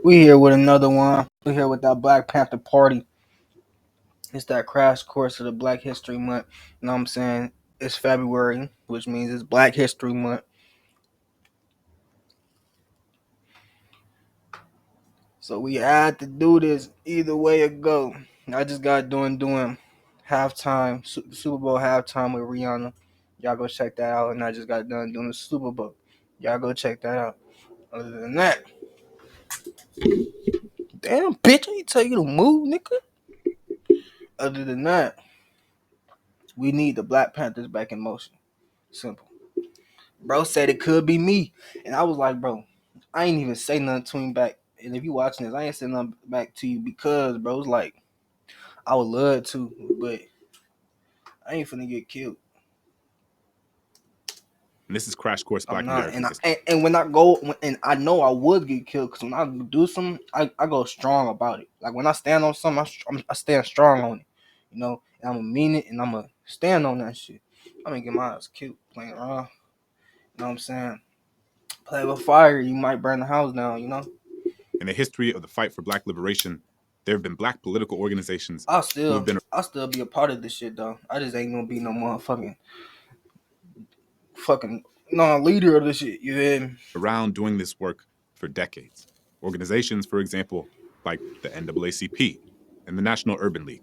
We here with another one. We here with that Black Panther Party. It's that crash course of the Black History Month. You know what I'm saying? It's February, which means it's Black History Month. So we had to do this either way it go. I just got doing halftime, Super Bowl halftime with Rihanna. Y'all go check that out. And I just got done doing the Super Bowl. Y'all go check that out. Other than that, damn bitch, I ain't tell you to move, nigga. Other than that, we need the Black Panthers back in motion. Simple. Bro said it could be me. And I was like, bro, I ain't even say nothing to him back. And if you watching this, I ain't saying nothing back to you because, bro, it's like, I would love to, but I ain't finna get killed. And this is Crash Course Black American History. And when I go, and I know I would get killed because when I do something, I go strong about it. Like when I stand on something, I stand strong on it. You know, and I'm gonna mean it and I'm gonna stand on that shit. I'm gonna get my ass killed playing around. You know what I'm saying? Play with fire, you might burn the house down, you know? In the history of the fight for Black liberation, there have been Black political organizations I'll still be a part of this shit though. I just ain't gonna be no motherfucking leader of this shit. You hear me? Around doing this work for decades. Organizations, for example, like the NAACP and the National Urban League,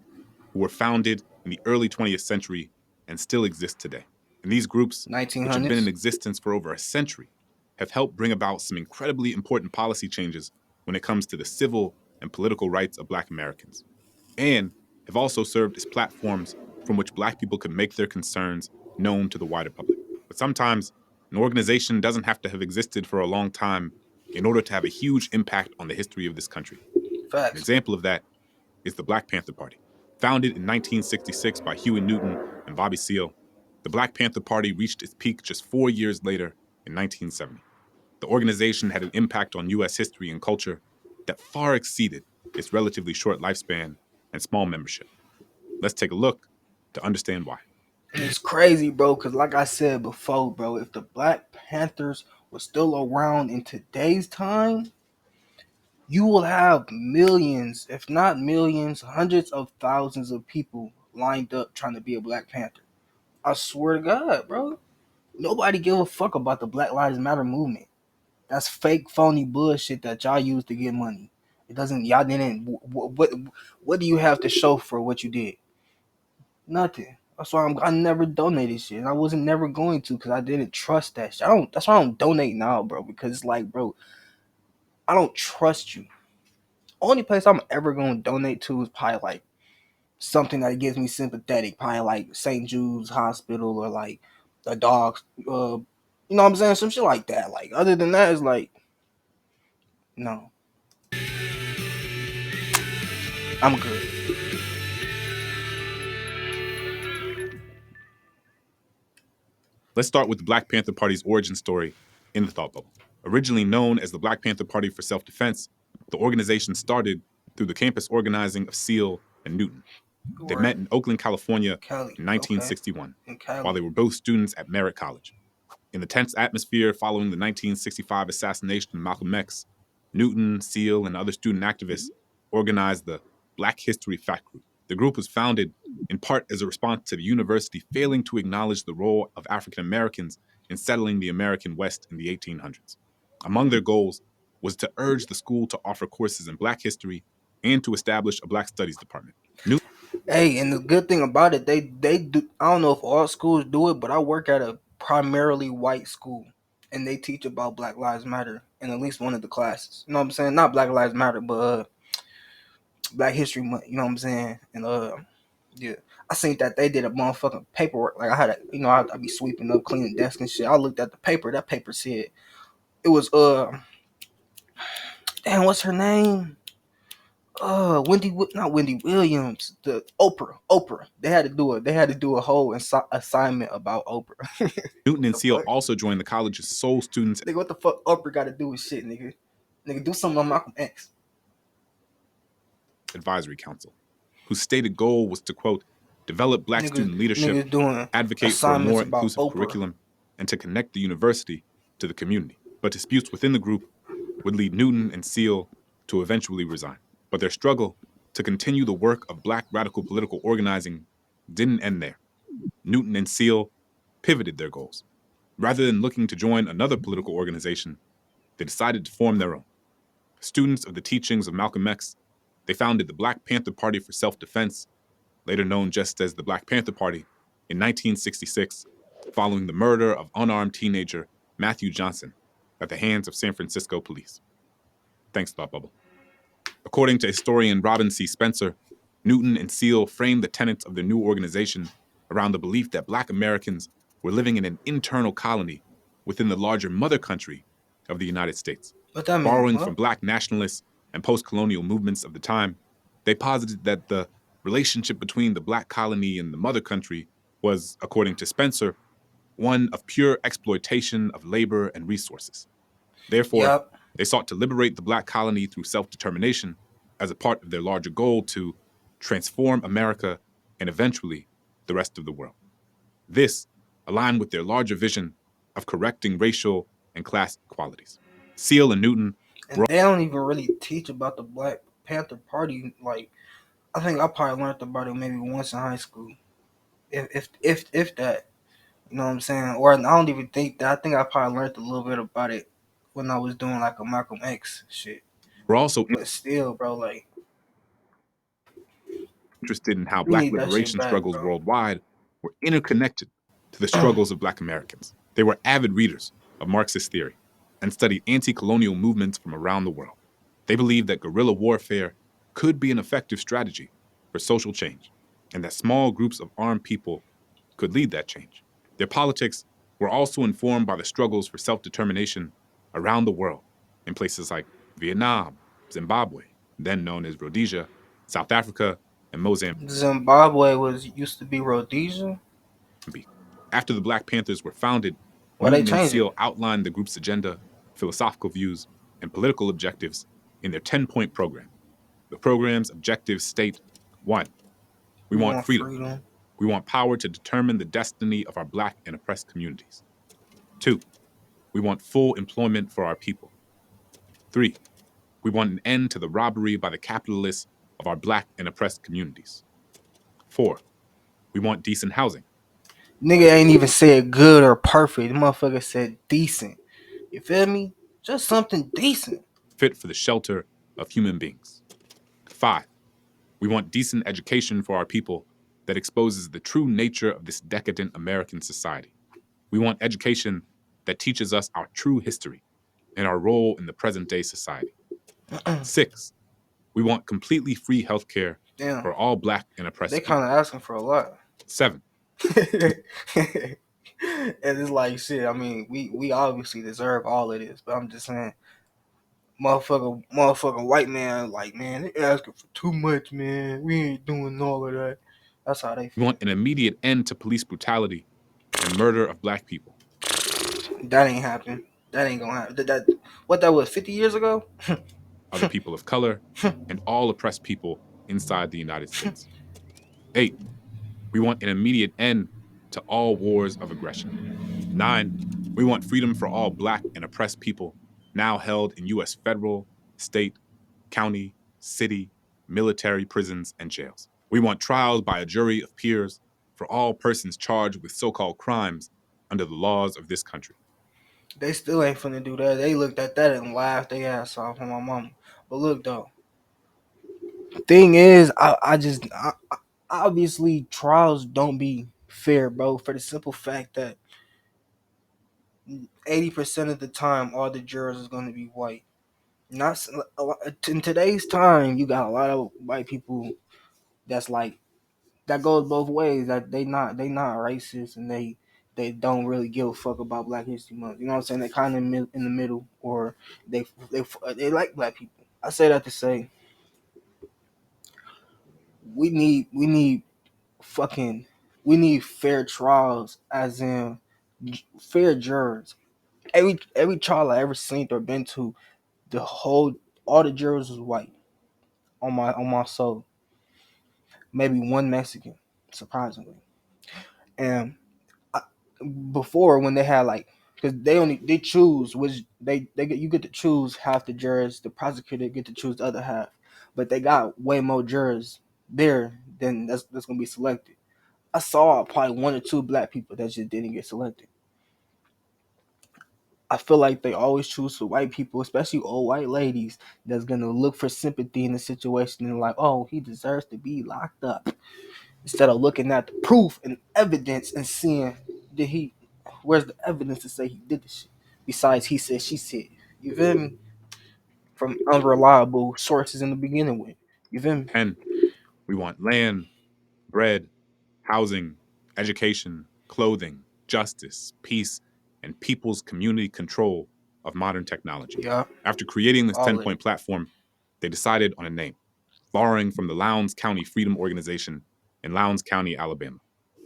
who were founded in the early 20th century and still exist today. And these groups, 1900s. which have been in existence for over a century, have helped bring about some incredibly important policy changes when it comes to the civil and political rights of Black Americans, and have also served as platforms from which Black people can make their concerns known to the wider public. But sometimes an organization doesn't have to have existed for a long time in order to have a huge impact on the history of this country. Facts. An example of that is the Black Panther Party. Founded in 1966 by Huey Newton and Bobby Seale, the Black Panther Party reached its peak just 4 years later in 1970. The organization had an impact on U.S. history and culture that far exceeded its relatively short lifespan and small membership. Let's take a look to understand why. It's crazy, bro, because like I said before, bro, if the Black Panthers were still around in today's time, you will have millions, if not millions, hundreds of thousands of people lined up trying to be a Black Panther. I swear to God, bro. Nobody give a fuck about the Black Lives Matter movement. That's fake, phony bullshit that y'all use to get money. It doesn't. Y'all didn't. What do you have to show for what you did? Nothing. That's why I never donated shit, and I wasn't never going to because I didn't trust that shit. That's why I don't donate now, bro. Because it's like, bro, I don't trust you. Only place I'm ever going to donate to is probably like something that gives me sympathetic, probably like St. Jude's Hospital or like the dogs. You know what I'm saying? Some shit like that. Like other than that, it's like no. I'm good. Let's start with the Black Panther Party's origin story in the thought bubble. Originally known as the Black Panther Party for Self-Defense, the organization started through the campus organizing of Seale and Newton. They met in Oakland, California in 1961, while they were both students at Merritt College. In the tense atmosphere following the 1965 assassination of Malcolm X, Newton, Seale, and other student activists organized the Black History Fact Group. The group was founded in part as a response to the university failing to acknowledge the role of African Americans in settling the American West in the 1800s. Among their goals was to urge the school to offer courses in Black history and to establish a Black Studies department. Hey, and the good thing about it, they do. I don't know if all schools do it, but I work at a primarily white school, and they teach about Black Lives Matter in at least one of the classes. You know what I'm saying? Not Black Lives Matter, but Black History Month. You know what I'm saying? And yeah, I seen that they did a motherfucking paperwork. Like I had I'd be sweeping up, cleaning desk and shit. I looked at the paper. That paper said it was damn, what's her name? Not Wendy Williams, the Oprah. They had to do a whole assignment about Oprah. Newton and Seale also joined the college's sole students. Nigga, what the fuck Oprah got to do with shit, nigga? Nigga, do something on Malcolm X. Advisory Council, whose stated goal was to, quote, develop Black student leadership, advocate for a more inclusive curriculum, and to connect the university to the community. But disputes within the group would lead Newton and Seale to eventually resign. But their struggle to continue the work of black radical political organizing didn't end there. Newton and Seal pivoted their goals. Rather than looking to join another political organization, they decided to form their own. Students of the teachings of Malcolm X, they founded the Black Panther Party for Self-Defense, later known just as the Black Panther Party, in 1966, following the murder of unarmed teenager Matthew Johnson at the hands of San Francisco police. Thanks, Thought Bubble. According to historian Robin C. Spencer, Newton and Seal framed the tenets of their new organization around the belief that Black Americans were living in an internal colony within the larger mother country of the United States. What that mean? Borrowing from What? Black nationalists and post-colonial movements of the time, they posited that the relationship between the Black colony and the mother country was, according to Spencer, one of pure exploitation of labor and resources. Therefore, Yep. they sought to liberate the Black colony through self-determination as a part of their larger goal to transform America and eventually the rest of the world. This aligned with their larger vision of correcting racial and class inequalities. Seal and Newton And they don't even really teach about the Black Panther Party. Like, I think I probably learned about it maybe once in high school, if that. You know what I'm saying? Or I don't even think that. I think I probably learned a little bit about it when I was doing like a Malcolm X shit. were also But still, bro, like interested in how we Black need that shit liberation back, struggles bro. worldwide were interconnected to the struggles of Black Americans. They were avid readers of Marxist theory and studied anti-colonial movements from around the world. They believed that guerrilla warfare could be an effective strategy for social change, and that small groups of armed people could lead that change. Their politics were also informed by the struggles for self-determination around the world in places like Vietnam, Zimbabwe, then known as Rhodesia, South Africa, and Mozambique. Zimbabwe was used to be Rhodesia. After the Black Panthers were founded, Why they Newton and change it? Seal outlined the group's agenda, philosophical views, and political objectives in their 10-point program. The program's objectives state: 1. We We want want freedom. freedom. We want power to determine the destiny of our Black and oppressed communities. 2. We want full employment for our people. 3. We want an end to the robbery by the capitalists of our Black and oppressed communities. 4. We want decent housing. Nigga ain't even said good or perfect. The motherfucker said decent. You feel me? Just something decent. Fit for the shelter of human beings. 5. We want decent education for our people that exposes the true nature of this decadent American society. We want education that teaches us our true history and our role in the present day society. 6. We want completely free healthcare Damn. for all Black and oppressed They people. kind of asking for a lot. 7. And it's like shit. I mean, we obviously deserve all of this, but I'm just saying, motherfucker, white man, like man, they asking for too much, man. We ain't doing all of that. That's how they We feel. want an immediate end to police brutality and murder of Black people. That ain't happening. That ain't gonna happen. That what that was 50 years ago. Other people of color, and all oppressed people inside the United States. 8. We want an immediate end to all wars of aggression. 9. We want freedom for all Black and oppressed people now held in U.S. federal, state, county, city, military prisons, and jails. We want trials by a jury of peers for all persons charged with so-called crimes under the laws of this country. They still ain't finna do that. They looked at that and laughed their ass off on my mama. But look though, thing is, obviously trials don't be fair, bro. For the simple fact that 80% of the time, all the jurors is gonna be white. Not in today's time, you got a lot of white people that's like that goes both ways. That they not racist and they don't really give a fuck about Black History Month. You know what I'm saying? They kind of in the middle, or they like Black people. I say that to say we need fucking we need fair trials, as in fair jurors. Every trial I ever seen or been to, the whole all the jurors was white on my soul. Maybe one Mexican, surprisingly. And I, before when they had like because they choose which they get, you get to choose half the jurors. The prosecutor get to choose the other half, but they got way more jurors there than that's gonna be selected. I saw probably one or two black people that just didn't get selected. I feel like they always choose for white people, especially old white ladies, that's gonna look for sympathy in the situation and like, oh, he deserves to be locked up, instead of looking at the proof and evidence and seeing did he, where's the evidence to say he did this shit? Besides, he said, she said. You feel me? From unreliable sources in the beginning with. You feel me? 10, we want land, bread, housing, education, clothing, justice, peace, and people's community control of modern technology. Yeah, After creating this all 10 of it. point platform, they decided on a name, borrowing from the Lowndes County Freedom Organization in Lowndes County, Alabama,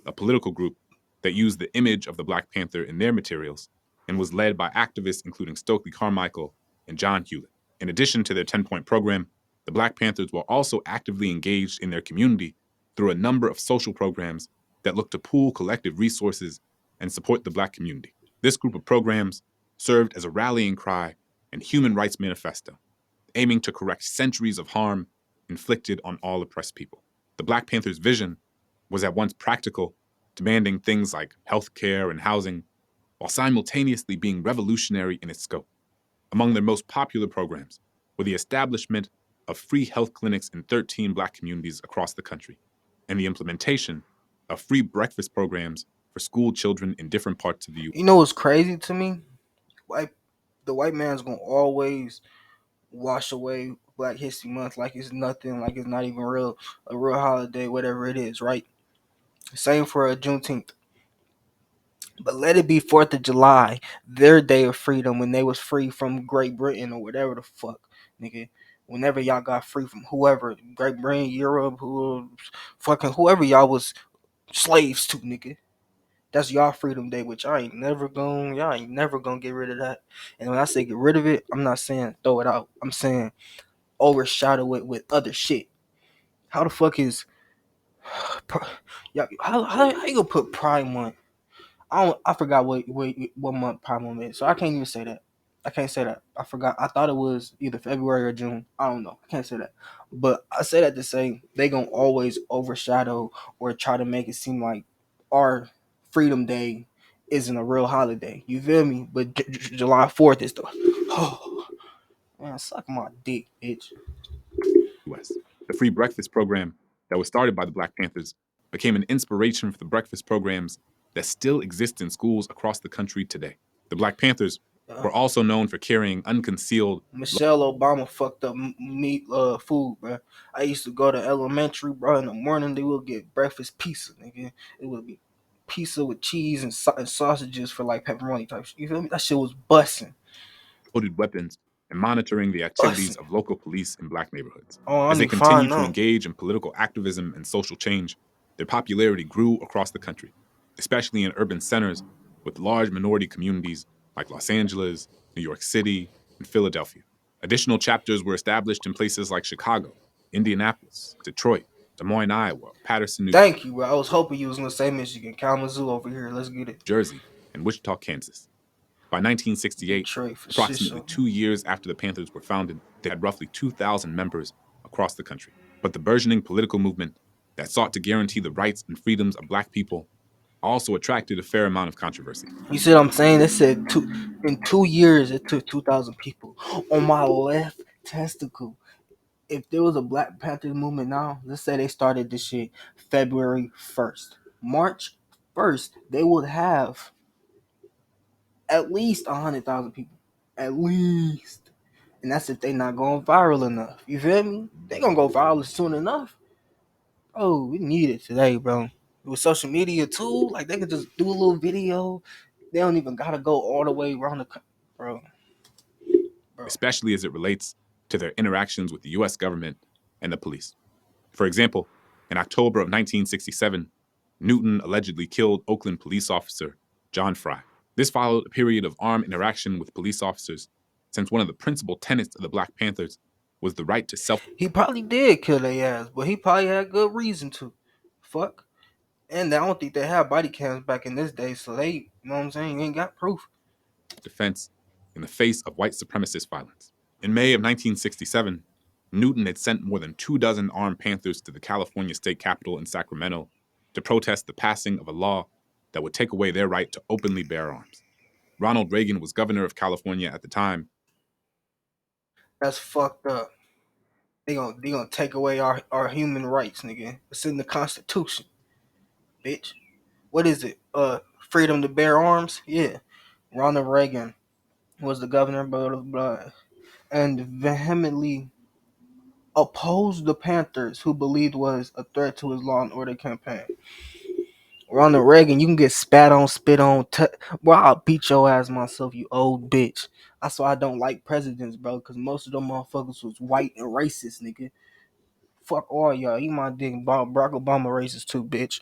a political group that used the image of the Black Panther in their materials and was led by activists including Stokely Carmichael and John Hewlett. In addition to their 10-point program, the Black Panthers were also actively engaged in their community through a number of social programs that look to pool collective resources and support the Black community. This group of programs served as a rallying cry and human rights manifesto, aiming to correct centuries of harm inflicted on all oppressed people. The Black Panthers' vision was at once practical, demanding things like health care and housing, while simultaneously being revolutionary in its scope. Among their most popular programs were the establishment of free health clinics in 13 Black communities across the country, and the implementation of free breakfast programs for school children in different parts of the U.S. You know what's crazy to me? White the white man's gonna always wash away Black History Month like it's nothing, like it's not even real, a real holiday, whatever it is, right? Same for a Juneteenth. But let it be 4th of July, their day of freedom when they was free from Great Britain or whatever the fuck, nigga. Whenever y'all got free from whoever, Great Britain, Europe, who fucking whoever y'all was slaves to, nigga. That's y'all freedom day, which y'all ain't never gonna get rid of that. And when I say get rid of it, I'm not saying throw it out. I'm saying overshadow it with other shit. How the fuck is y'all, how you gonna put Pride Month? I forgot what month Pride Month is, so I can't even say that. I can't say that. I forgot. I thought it was either February or June. I don't know. I can't say that. But I say that to say they gonna always overshadow or try to make it seem like our Freedom Day isn't a real holiday. You feel me? But July 4th is the oh man, suck my dick, bitch. U.S. The free breakfast program that was started by the Black Panthers became an inspiration for the breakfast programs that still exist in schools across the country today. The Black Panthers Uh, were also known for carrying unconcealed. Michelle Obama fucked up meat food, bro. I used to go to elementary, bro. In the morning, they would get breakfast pizza, nigga. It would be pizza with cheese and sausages for like pepperoni type shit. You feel me? That shit was busting, Loaded weapons and monitoring the activities busting. of local police in Black neighborhoods. Oh, I As they need to find continued to now. engage in political activism and social change, their popularity grew across the country, especially in urban centers with large minority communities like Los Angeles, New York City, and Philadelphia. Additional chapters were established in places like Chicago, Indianapolis, Detroit, Des Moines, Iowa, Paterson, New Thank you, bro. I was hoping you was gonna say Michigan, Kalamazoo over here. Let's get it. Jersey, and Wichita, Kansas. By 1968, Detroit for shit approximately show. 2 years after the Panthers were founded, they had roughly 2,000 members across the country. But the burgeoning political movement that sought to guarantee the rights and freedoms of Black people also attracted a fair amount of controversy. You see what I'm saying? It said in 2 years it took 2,000 people on my left testicle. If there was a Black Panther movement now, let's say they started this shit February 1st. March 1st, they would have at least 100,000 people. At least. And that's if they not going viral enough. You feel me? They gonna go viral soon enough. Oh, we need it today, bro. With social media too, like they could just do a little video. They don't even gotta go all the way around bro, bro. Especially as it relates to their interactions with the US government and the police. For example, in October of 1967, Newton allegedly killed Oakland police officer John Fry. This followed a period of armed interaction with police officers, since one of the principal tenets of the Black Panthers was the right to self. He probably did kill their ass, but he probably had good reason to. Fuck. And I don't think they had body cams back in this day, so they, you know what I'm saying? You ain't got proof. defense in the face of white supremacist violence. In May of 1967, Newton had sent more than 24 armed Panthers to the California state capitol in Sacramento to protest the passing of a law that would take away their right to openly bear arms. Ronald Reagan was governor of California at the time. That's fucked up. They gonna take away our human rights, nigga. It's in the Constitution, bitch. What is it? Freedom to bear arms? Yeah. Ronald Reagan was the governor, blah blah blah, and vehemently opposed the Panthers, who believed was a threat to his law and order campaign. Ronald Reagan, you can get spat on, spit on. Bro, I'll beat your ass myself, you old bitch. That's why I don't like presidents, bro, because most of them motherfuckers was white and racist, nigga. Fuck all y'all. You my dick. Barack Obama racist too, bitch.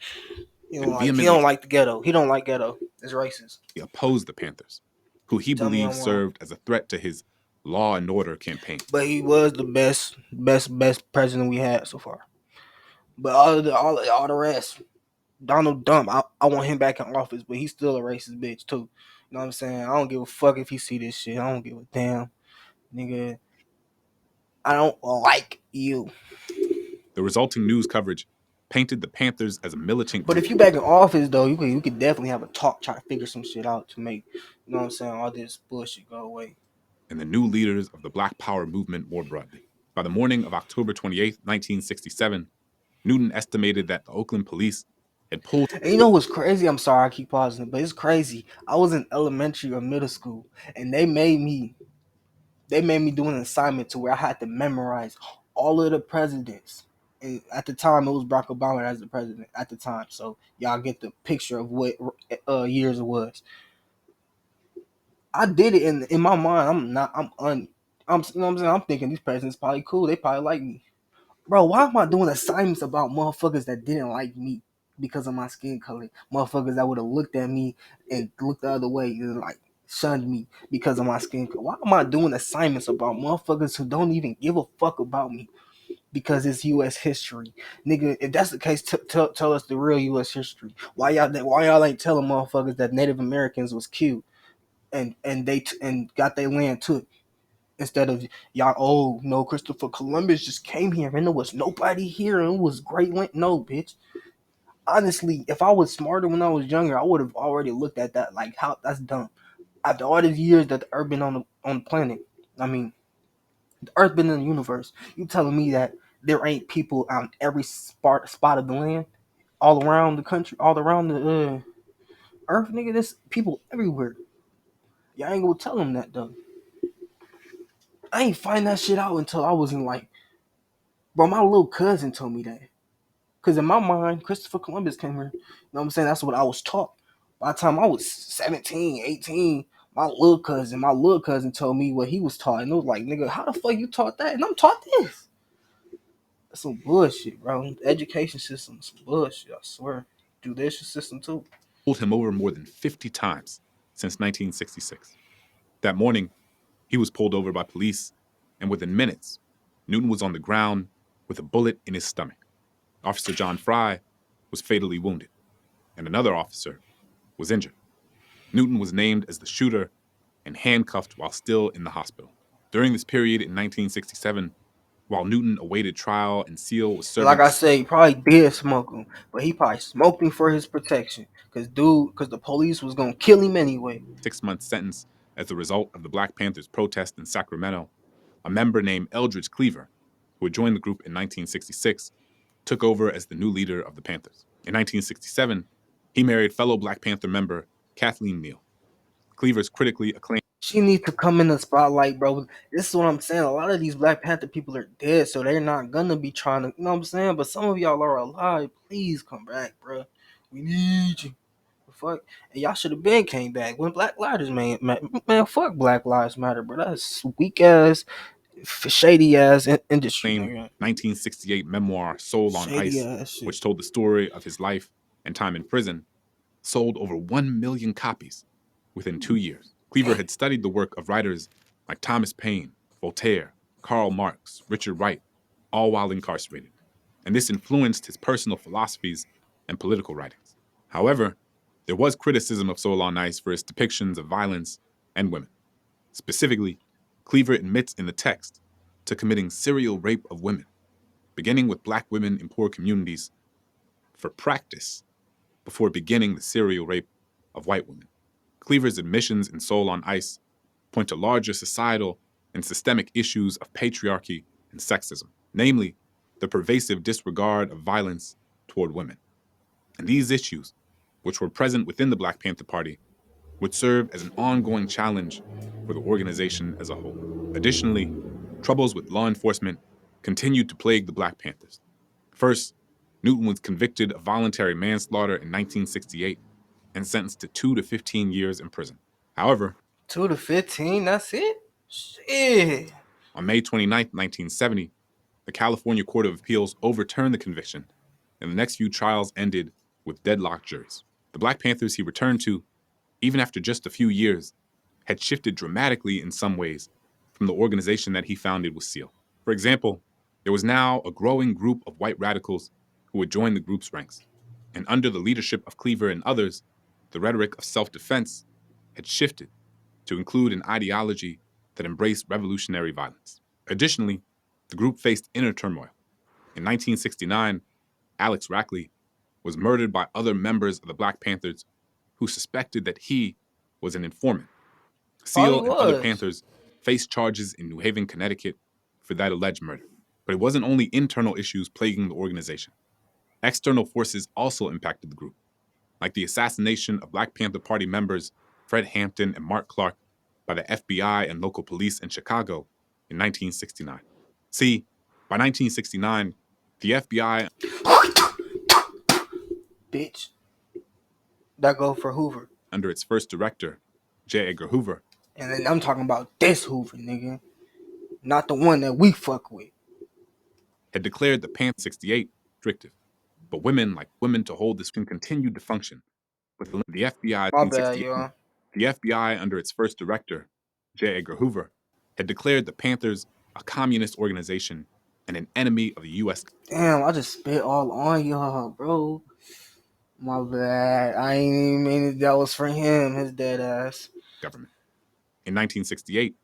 He don't like the ghetto. He don't like ghetto. It's racist. He opposed the Panthers, who he believed served as a threat to his law and order campaign. But he was the best president we had so far. But all the rest, Donald Trump, I want him back in office, but he's still a racist bitch too. You know what I'm saying? I don't give a fuck if he see this shit. I don't give a damn, nigga. I don't like you. The resulting news coverage painted the Panthers as a militant But if you back in office though, you could definitely have a talk, try to figure some shit out to make, you know what I'm saying, all this bullshit go away. And the new leaders of the Black Power movement more broadly. By the morning of October 28, 1967, Newton estimated that the Oakland police had pulled. And you know what's crazy? I'm sorry I keep pausing, but it's crazy. I was in elementary or middle school, and they made me do an assignment to where I had to memorize all of the presidents. And at the time, it was Barack Obama as the president at the time. So y'all get the picture of what years it was. I did it in my mind. I'm not. I'm. You know what I'm saying? I'm thinking these presidents probably cool. They probably like me, bro. Why am I doing assignments about motherfuckers that didn't like me because of my skin color? Motherfuckers that would have looked at me and looked the other way and like shunned me because of my skin color. Why am I doing assignments about motherfuckers who don't even give a fuck about me? Because it's U.S. history, nigga. If that's the case, tell us the real U.S. history. Why y'all ain't telling motherfuckers that Native Americans was killed and got their land took? Instead of y'all, oh no, Christopher Columbus just came here and there was nobody here and it was great land. No, bitch. Honestly, if I was smarter when I was younger, I would have already looked at that like how that's dumb. After all these years that the Earth been on the planet, I mean, the Earth been in the universe. You telling me that there ain't people on every spot of the land, all around the country, all around the Earth, nigga? There's people everywhere. Y'all ain't gonna tell them that though. I ain't find that shit out until I was in like, bro. My little cousin told me that. Cause in my mind, Christopher Columbus came here. You know what I'm saying? That's what I was taught. By the time I was 17, 18, my little cousin told me what he was taught. And it was like, nigga, how the fuck you taught that? And I'm taught this. That's some bullshit, bro. The education system is some bullshit, I swear. Judicial system too. Pulled him over more than 50 times since 1966. That morning, he was pulled over by police, and within minutes, Newton was on the ground with a bullet in his stomach. Officer John Fry was fatally wounded, and another officer was injured. Newton was named as the shooter and handcuffed while still in the hospital. During this period in 1967, while Newton awaited trial and Seal was serving. Like I say, he probably did smoke him, but he probably smoked him for his protection. Cause the police was gonna kill him anyway. 6-month sentence as a result of the Black Panthers protest in Sacramento, a member named Eldridge Cleaver, who had joined the group in 1966, took over as the new leader of the Panthers. In 1967, he married fellow Black Panther member Kathleen Neal. Cleaver's critically acclaimed. She needs to come in the spotlight, bro. This is what I'm saying. A lot of these Black Panther people are dead, so they're not gonna be trying to, you know what I'm saying? But some of y'all are alive. Please come back, bro. We need you. Fuck. And y'all should have been came back when Black Lives man, fuck Black Lives Matter, bro. That's weak ass, shady ass industry. 1968 memoir Soul on Ice, which told the story of his life and time in prison, sold over 1 million copies within 2 years. Cleaver had studied the work of writers like Thomas Paine, Voltaire, Karl Marx, Richard Wright, all while incarcerated, and this influenced his personal philosophies and political writings. However, there was criticism of Soul on Ice for its depictions of violence and women. Specifically, Cleaver admits in the text to committing serial rape of women, beginning with black women in poor communities for practice before beginning the serial rape of white women. Cleaver's admissions in Soul on Ice point to larger societal and systemic issues of patriarchy and sexism, namely, the pervasive disregard of violence toward women. And these issues, which were present within the Black Panther Party, would serve as an ongoing challenge for the organization as a whole. Additionally, troubles with law enforcement continued to plague the Black Panthers. First, Newton was convicted of voluntary manslaughter in 1968 and sentenced to 2 to 15 years in prison. However, 2 to 15, that's it? Shit. on May 29, 1970, the California Court of Appeals overturned the conviction, and the next few trials ended with deadlocked juries. The Black Panthers he returned to, even after just a few years, had shifted dramatically in some ways from the organization that he founded with SEAL. For example, there was now a growing group of white radicals who would join the group's ranks, and under the leadership of Cleaver and others, the rhetoric of self-defense had shifted to include an ideology that embraced revolutionary violence. Additionally, the group faced inner turmoil. In 1969, Alex Rackley was murdered by other members of the Black Panthers who suspected that he was an informant. Probably SEAL and other was. Panthers faced charges in New Haven, Connecticut for that alleged murder. But it wasn't only internal issues plaguing the organization. External forces also impacted the group, like the assassination of Black Panther Party members Fred Hampton and Mark Clark by the FBI and local police in Chicago in 1969. See, by 1969, the FBI, Bitch. That go for Hoover. under its first director, J. Edgar Hoover, And then I'm talking about this Hoover, nigga. Not the one that we fuck with. had declared the Panther 68 restrictive, but women like women to hold this continued to function with the FBI My in bad, 1968. y'all. The FBI, under its first director, J. Edgar Hoover, had declared the Panthers a communist organization and an enemy of the U.S. Damn, I just spit all on y'all, bro. My bad. I ain't even mean that was for him, his dead ass. government. In 1968,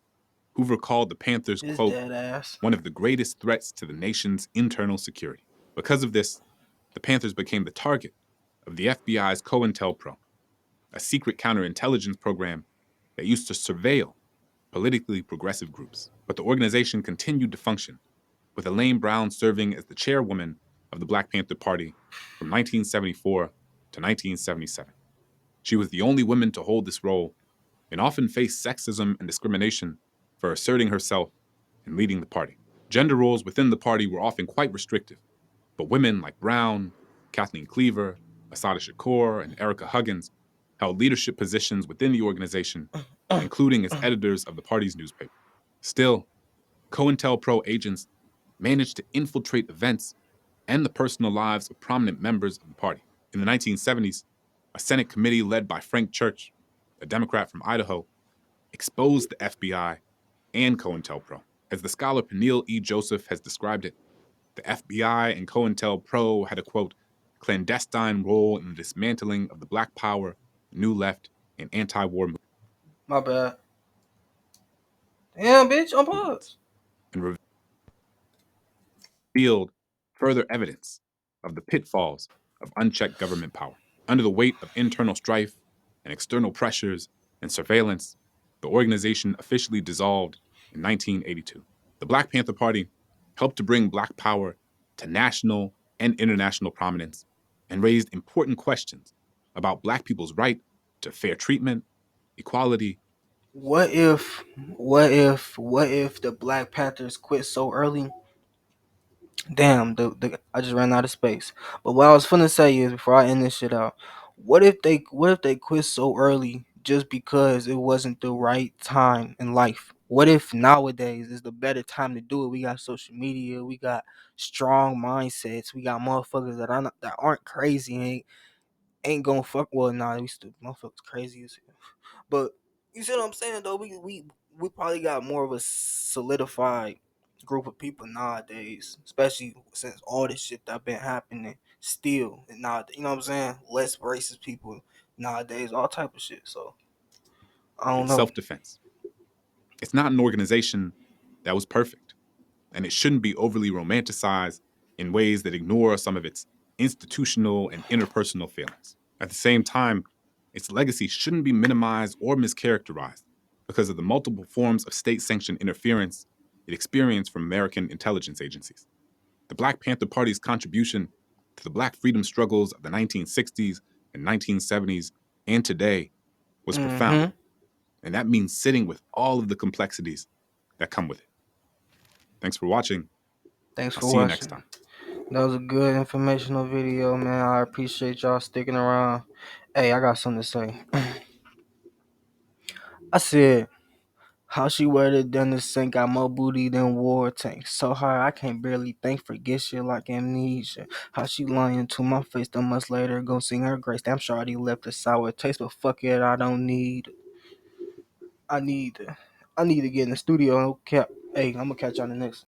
Hoover called the Panthers, His quote, dead ass. one of the greatest threats to the nation's internal security. Because of this, the Panthers became the target of the FBI's COINTELPRO, a secret counterintelligence program that used to surveil politically progressive groups. But the organization continued to function, with Elaine Brown serving as the chairwoman of the Black Panther Party from 1974 to 1977. She was the only woman to hold this role and often faced sexism and discrimination for asserting herself and leading the party. Gender roles within the party were often quite restrictive, but women like Brown, Kathleen Cleaver, Asada Shakur, and Erica Huggins held leadership positions within the organization, including as editors of the party's newspaper. Still, COINTELPRO agents managed to infiltrate events and the personal lives of prominent members of the party. In the 1970s, a Senate committee led by Frank Church, a Democrat from Idaho, exposed the FBI and COINTELPRO. As the scholar Peniel E. Joseph has described it, the FBI and COINTELPRO had a, quote, clandestine role in the dismantling of the Black Power, New Left, and anti-war My bad. Damn, bitch, on movements, pause. and revealed further evidence of the pitfalls of unchecked government power. Under the weight of internal strife and external pressures and surveillance, the organization officially dissolved in 1982. The Black Panther Party helped to bring Black power to national and international prominence and raised important questions about Black people's right to fair treatment, equality. What if the Black Panthers quit so early? Damn, I just ran out of space. But what I was finna say is before I end this shit out, what if they quit so early just because it wasn't the right time in life? What if nowadays is the better time to do it? We got social media, we got strong mindsets, we got motherfuckers that aren't crazy, ain't gonna fuck. Well, nah, we still motherfuckers crazy as hell. But you see what I'm saying though? We probably got more of a solidified group of people nowadays, especially since all this shit that been happening still and now, you know what I'm saying? Less racist people nowadays, all type of shit. So I don't It's know. self defense. It's not an organization that was perfect, and it shouldn't be overly romanticized in ways that ignore some of its institutional and interpersonal failings. At the same time, its legacy shouldn't be minimized or mischaracterized because of the multiple forms of state sanctioned interference it experienced from American intelligence agencies. The Black Panther Party's contribution to the Black freedom struggles of the 1960s and 1970s and today was profound, Mm-hmm. and that means sitting with all of the complexities that come with it. Thanks for watching. Thanks I'll for see you next watching. time. That was a good informational video, man. I appreciate y'all sticking around. Hey, I got something to say. I said, how she wear it done this thing got more booty than war tank. So hard I can't barely think, forget shit like amnesia. How she lying to my face 2 months later, go sing her grace. Damn sure already left a sour taste, but fuck it, I don't need. I need. I need to get in the studio. Okay, hey, I'm gonna catch y'all in the next.